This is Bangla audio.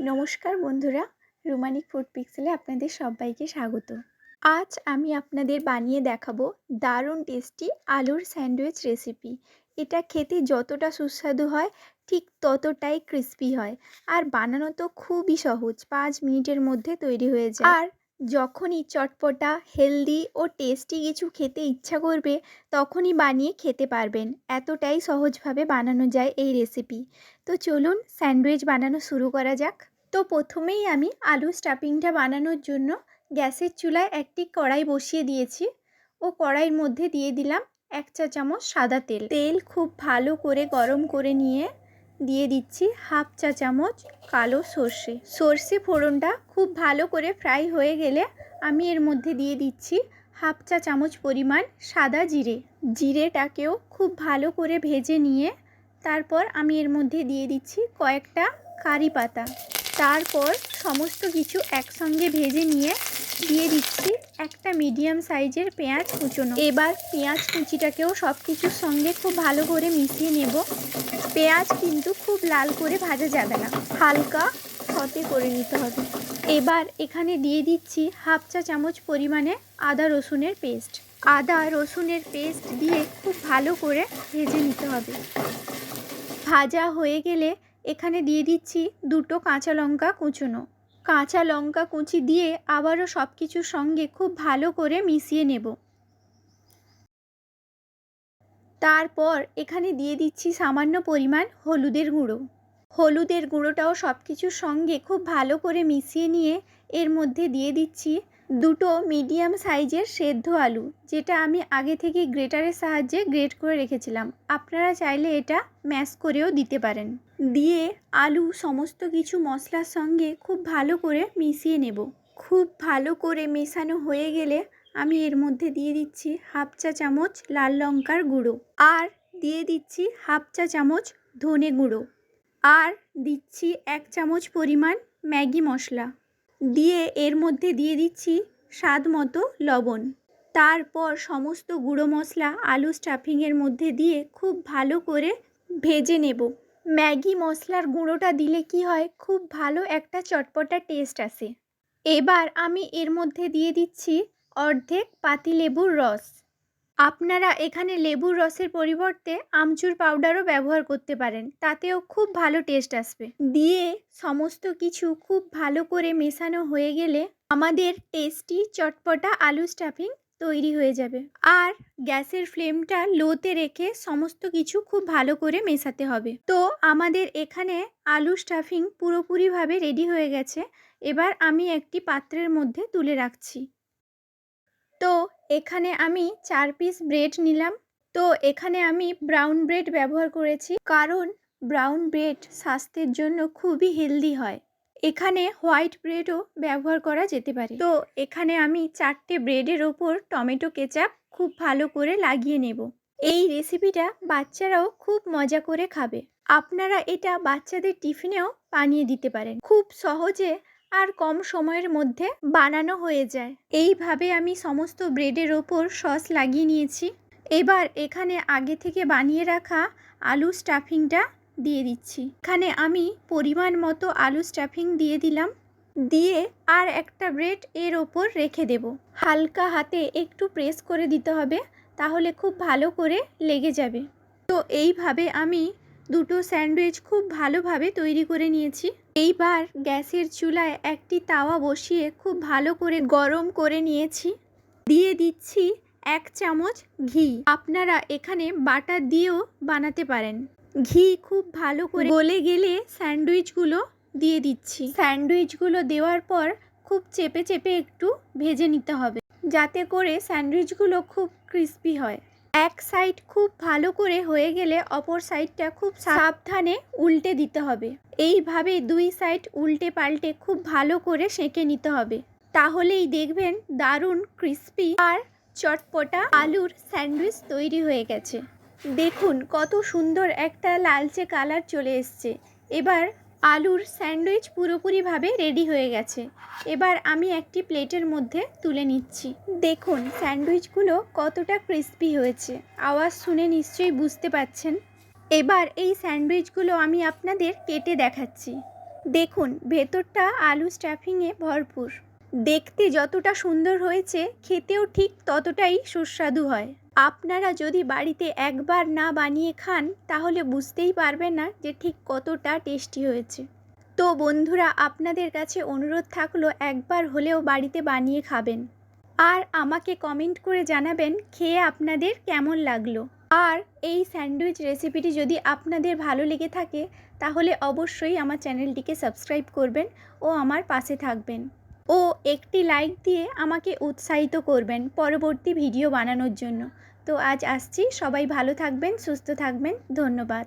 নমস্কার বন্ধুরা, রুমানিক ফুড পিক্সেলে আপনাদের সবাইকে স্বাগত। আজ আমি আপনাদের বানিয়ে দেখাবো দারুণ টেস্টি আলুর স্যান্ডউইচ রেসিপি। এটা খেতে যতটা সুস্বাদু হয় ঠিক ততটাই ক্রিস্পি হয়, আর বানানো তো খুবই সহজ, 5 মিনিটের মধ্যে তৈরি হয়ে যায়। আর যখনই চটপটা হেলদি ও টেস্টি কিছু খেতে ইচ্ছা করবে তখনই বানিয়ে খেতে পারবেন, এতটাই সহজভাবে বানানো যায় এই রেসিপি। তো চলুন স্যান্ডউইচ বানানো শুরু করা যাক। তো প্রথমেই আমি আলু স্টাফিংটা বানানোর জন্য গ্যাসের চুলায় একটি কড়াই বসিয়ে দিয়েছি ও কড়াইয়ের মধ্যে দিয়ে দিলাম 1 চা চামচ সাদা তেল। তেল খুব ভালো করে গরম করে নিয়ে দিয়ে দিচ্ছি 1/2 চা চামচ কালো সর্ষে। সর্ষে ফোড়নটা খুব ভালো করে ফ্রাই হয়ে গেলে আমি এর মধ্যে দিয়ে দিচ্ছি 1/2 চা চামচ পরিমাণ সাদা জিরে। জিরেটাকেও খুব ভালো করে ভেজে নিয়ে তারপর আমি এর মধ্যে দিয়ে দিচ্ছি কয়েকটা কারি পাতা। তারপর সমস্ত কিছু একসঙ্গে ভেজে নিয়ে দিয়ে দিচ্ছি একটা মিডিয়াম সাইজের পেঁয়াজ কুচোনো। এবার পেঁয়াজ কুচিটাকেও সব কিছুর সঙ্গে খুব ভালো করে মিশিয়ে নেব। পেঁয়াজ কিন্তু খুব লাল করে ভাজা যাবে না, হালকা সতে করে নিতে হবে। এবার এখানে দিয়ে দিচ্ছি 1/2 চা চামচ পরিমাণে আদা রসুনের পেস্ট। আদা রসুনের পেস্ট দিয়ে খুব ভালো করে ভেজে নিতে হবে। ভাজা হয়ে গেলে এখানে দিয়ে দিচ্ছি 2টো কাঁচা লঙ্কা কুচোনো। কাঁচা লঙ্কা কুচি দিয়ে আবারও সব কিছুর সঙ্গে খুব ভালো করে মিশিয়ে নেব। তারপর এখানে দিয়ে দিচ্ছি সামান্য পরিমাণ হলুদের গুঁড়ো। হলুদের গুঁড়োটাও সব কিছুর সঙ্গে খুব ভালো করে মিশিয়ে নিয়ে এর মধ্যে দিয়ে দিচ্ছি 2টো মিডিয়াম সাইজের সেদ্ধ আলু, যেটা আমি আগে থেকে গ্রেটারের সাহায্যে গ্রেট করে রেখেছিলাম। আপনারা চাইলে এটা ম্যাশ করেও দিতে পারেন। দিয়ে আলু সমস্ত কিছু মশলার সঙ্গে খুব ভালো করে মিশিয়ে নেব। খুব ভালো করে মেশানো হয়ে গেলে আমি এর মধ্যে দিয়ে দিচ্ছি 1/2 চা চামচ লাল লঙ্কার গুঁড়ো, আর দিয়ে দিচ্ছি 1/2 চা চামচ ধনে গুঁড়ো, আর দিচ্ছি 1 চামচ পরিমাণ ম্যাগি মশলা। দিয়ে এর মধ্যে দিয়ে দিচ্ছি স্বাদ মতো লবণ। তারপর সমস্ত গুঁড়ো মশলা আলু স্টাফিংয়ের মধ্যে দিয়ে খুব ভালো করে ভেজে নেব। ম্যাগি মশলার গুঁড়োটা দিলে কি হয়, খুব ভালো একটা চটপটা টেস্ট আসে। এবার আমি এর মধ্যে দিয়ে দিচ্ছি অর্ধেক পাতিলেবুর রস। আপনারা এখানে লেবুর রসের পরিবর্তে আমচুর পাউডারও ব্যবহার করতে পারেন, তাতেও খুব ভালো টেস্ট আসবে। দিয়ে সমস্ত কিছু খুব ভালো করে মেশানো হয়ে গেলে আমাদের টেস্টি চটপটা আলু স্টাফিং তৈরি হয়ে যাবে। আর গ্যাসের ফ্লেমটা লোতে রেখে সমস্ত কিছু খুব ভালো করে মেশাতে হবে। তো আমাদের এখানে আলু স্টাফিং পুরোপুরিভাবে রেডি হয়ে গেছে। এবার আমি একটি পাত্রের মধ্যে তুলে রাখছি। তো এখানে আমি 4 পিস ব্রেড নিলাম। তো এখানে আমি ব্রাউন ব্রেড ব্যবহার করেছি, কারণ ব্রাউন ব্রেড স্বাস্থ্যের জন্য খুবই হেলদি হয়। এখানে হোয়াইট ব্রেডও ব্যবহার করা যেতে পারে। তো এখানে আমি 4টে ব্রেডের ওপর টমেটো কেচাপ খুব ভালো করে লাগিয়ে নেব। এই রেসিপিটা বাচ্চারাও খুব মজা করে খাবে। আপনারা এটা বাচ্চাদের টিফিনেও বানিয়ে দিতে পারেন। খুব সহজে আর কম সময়ের মধ্যে বানানো হয়ে যায়। এইভাবে আমি সমস্ত ব্রেডের ওপর সস লাগিয়ে নিয়েছি। এবার এখানে আগে থেকে বানিয়ে রাখা আলু স্টাফিংটা দিয়ে দিচ্ছি। এখানে আমি পরিমাণ মতো আলু স্টাফিং দিয়ে দিলাম। দিয়ে আর একটা ব্রেড এর ওপর রেখে দেব। হালকা হাতে একটু প্রেস করে দিতে হবে, তাহলে খুব ভালো করে লেগে যাবে। তো এইভাবে আমি 2টো স্যান্ডউইচ খুব ভালোভাবে তৈরি করে নিয়েছি। এইবার গ্যাসের চুলায় একটি তাওয়া বসিয়ে খুব ভালো করে গরম করে নিয়েছি। দিয়ে দিচ্ছি 1 চামচ ঘি। আপনারা এখানে বাটার দিয়েও বানাতে পারেন। ঘি খুব ভালো করে গলে গেলে স্যান্ডউইচগুলো দিয়ে দিচ্ছি। স্যান্ডউইচগুলো দেওয়ার পর খুব চেপে চেপে একটু ভেজে নিতে হবে, যাতে করে স্যান্ডউইচগুলো খুব ক্রিস্পি হয়। এক সাইড খুব ভালো করে হয়ে গেলে অপর সাইডটা খুব সাবধানে উল্টে দিতে হবে। এইভাবে 2 সাইড উল্টে পাল্টে খুব ভালো করে সেঁকে নিতে হবে। তাহলেই দেখবেন দারুণ ক্রিস্পি আর চটপটা আলুর স্যান্ডউইচ তৈরি হয়ে গেছে। দেখুন কত সুন্দর একটা লালচে কালার চলে এসছে। এবার আলুর স্যান্ডউইচ পুরোপুরিভাবে রেডি হয়ে গেছে। এবার আমি একটি প্লেটের মধ্যে তুলে নিচ্ছি। দেখুন স্যান্ডউইচগুলো কতটা ক্রিস্পি হয়েছে, আওয়াজ শুনে নিশ্চয়ই বুঝতে পারছেন। এবার এই স্যান্ডউইচগুলো আমি আপনাদের কেটে দেখাচ্ছি। দেখুন ভেতরটা আলু স্টাফিংয়ে ভরপুর। দেখতে যতটা সুন্দর হয়েছে খেতেও ঠিক ততটাই সুস্বাদু হয়। আপনারা যদি বাড়িতে একবার না বানিয়ে খান তাহলে বুঝতেই পারবেন না যে ঠিক কতটা টেস্টি হয়েছে। তো বন্ধুরা, আপনাদের কাছে অনুরোধ থাকলো একবার হলেও বাড়িতে বানিয়ে খাবেন। আর আমাকে কমেন্ট করে জানাবেন খেয়ে আপনাদের কেমন লাগলো। আর এই স্যান্ডউইচ রেসিপিটি যদি আপনাদের ভালো লেগে থাকে তাহলে অবশ্যই আমার চ্যানেলটিকে সাবস্ক্রাইব করবেন ও আমার পাশে থাকবেন। ও একটি লাইক দিয়ে আমাকে উৎসাহিত করবেন পরবর্তী ভিডিও বানানোর জন্য। তো আজ আসছি, সবাই ভালো থাকবেন, সুস্থ থাকবেন, ধন্যবাদ।